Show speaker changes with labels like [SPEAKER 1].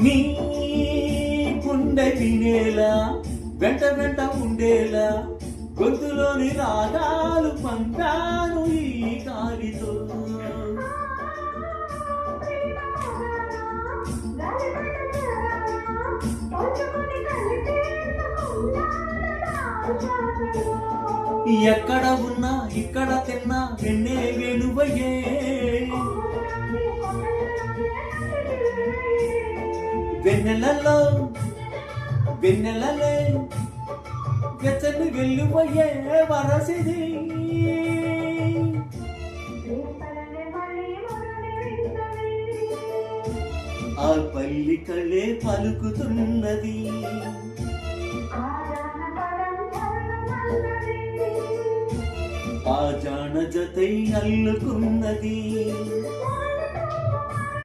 [SPEAKER 1] నీ గుండె వినేలా వెంట వెంట ఉండేలా గొంతులోని రాగాలు పంపాను ఈ గాలితో. ఎక్కడ ఉన్నా ఇక్కడ తిన్నా వెన్నే వెలువయ్యే, వెన్నెలలో వెన్నెలలే వెచ్చని వెలువయ్యే వరసిది. ఆ పల్లికలే పలుకుతున్నది, ఆ జాన జతై అల్లుకున్నది.